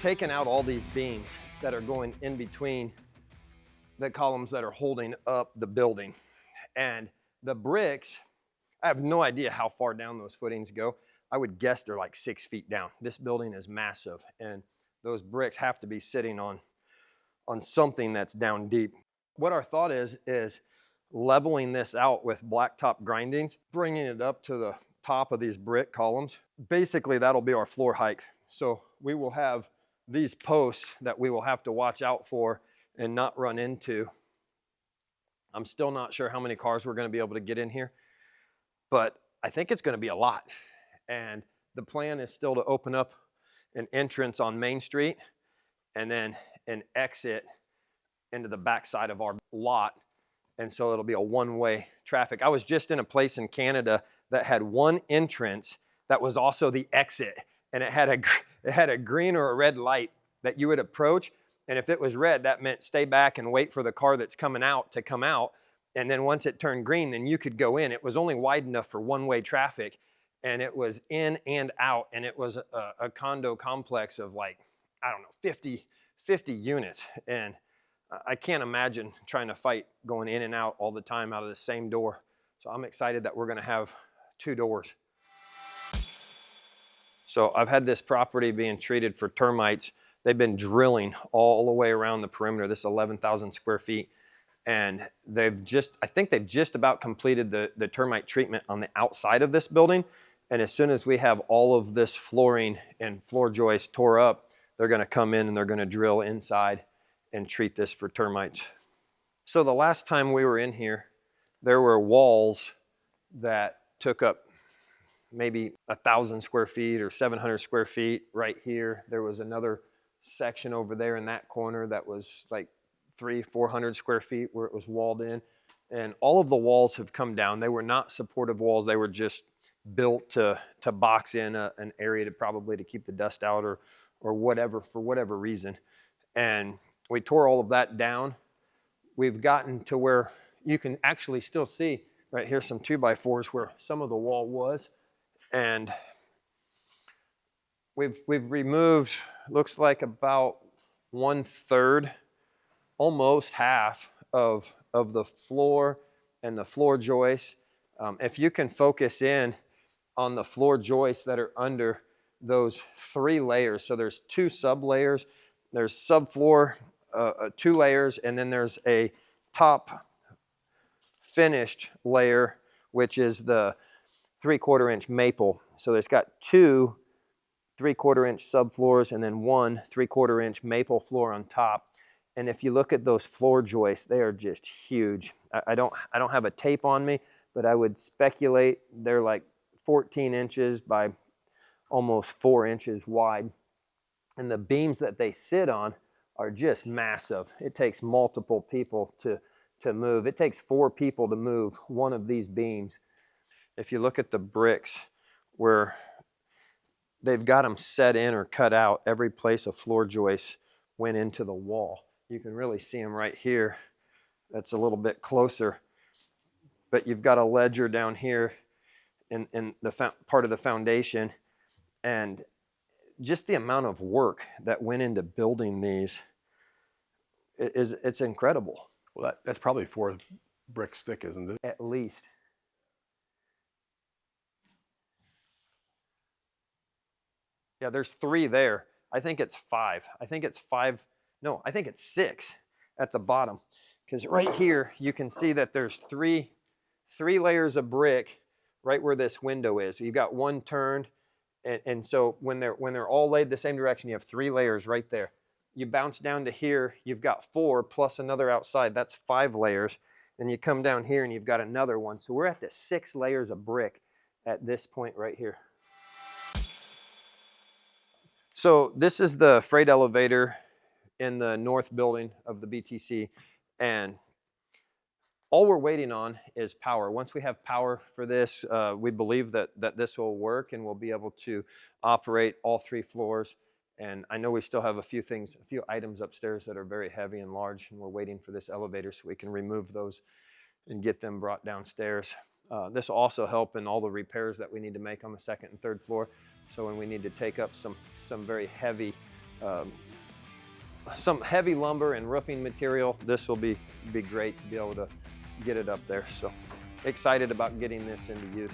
taken out all these beams that are going in between the columns that are holding up the building. And the bricks, I have no idea how far down those footings go. I would guess they're like 6 feet down. This building is massive, and those bricks have to be sitting on something that's down deep. What our thought is leveling this out with blacktop grindings, bringing it up to the top of these brick columns. Basically, that'll be our floor height. So we will have these posts that we will have to watch out for and not run into. I'm still not sure how many cars we're going to be able to get in here, but I think it's going to be a lot. And the plan is still to open up an entrance on Main Street and then an exit into the backside of our lot. And so it'll be a one-way traffic. I was just in a place in Canada that had one entrance that was also the exit, and it had a green or a red light that you would approach. And if it was red, that meant stay back and wait for the car that's coming out to come out. And then once it turned green, then you could go in. It was only wide enough for one-way traffic, and it was in and out. And it was a condo complex of like, I don't know, 50 units. And I can't imagine trying to fight going in and out all the time out of the same door. So I'm excited that we're going to have 2 doors. So I've had this property being treated for termites. They've been drilling all the way around the perimeter, this 11,000 square feet. And I think they've just about completed the termite treatment on the outside of this building. And as soon as we have all of this flooring and floor joists tore up, they're going to come in and they're going to drill inside and treat this for termites. So the last time we were in here, there were walls that took up maybe 1,000 square feet or 700 square feet right here. There was another section over there in that corner that was like 300-400 square feet where it was walled in. And all of the walls have come down. They were not supportive walls. They were just built to box in an area to probably to keep the dust out or whatever, for whatever reason. And we tore all of that down. We've gotten to where you can actually still see right here some 2x4s where some of the wall was. And we've removed, looks like about 1/3, almost half of the floor and the floor joists. If you can focus in on the floor joists that are under those 3 layers. So there's 2 sub layers. There's subfloor, 2 layers, and then there's a top finished layer, which is the 3/4 inch maple. So it's got 2 3/4 inch subfloors and then 1 3/4 inch maple floor on top. And if you look at those floor joists, they are just huge. I don't have a tape on me, but I would speculate they're like 14 inches by almost 4 inches wide. And the beams that they sit on are just massive. It takes multiple people to move. It takes 4 people to move one of these beams. If you look at the bricks where they've got them set in or cut out, every place a floor joist went into the wall. You can really see them right here. That's a little bit closer. But you've got a ledger down here in the part of the foundation. And just the amount of work that went into building these, it's incredible. Well, that's probably 4 bricks thick, isn't it? At least. Yeah, there's 3 there. I think it's 5. I think it's 5. No, I think it's 6 at the bottom. Because right here, you can see that there's 3 layers of brick right where this window is. So you've got 1 turned. And so when they're all laid the same direction, you have 3 layers right there. You bounce down to here, you've got 4 plus another outside. That's 5 layers. And you come down here and you've got another one. So we're at the 6 layers of brick at this point right here. So this is the freight elevator in the north building of the BTC. And all we're waiting on is power. Once we have power for this, we believe that this will work and we'll be able to operate all 3 floors. And I know we still have a few items upstairs that are very heavy and large, and we're waiting for this elevator so we can remove those and get them brought downstairs. This will also help in all the repairs that we need to make on the 2nd and 3rd floor. So when we need to take up some very heavy some heavy lumber and roofing material, this will be great to be able to get it up there. So excited about getting this into use.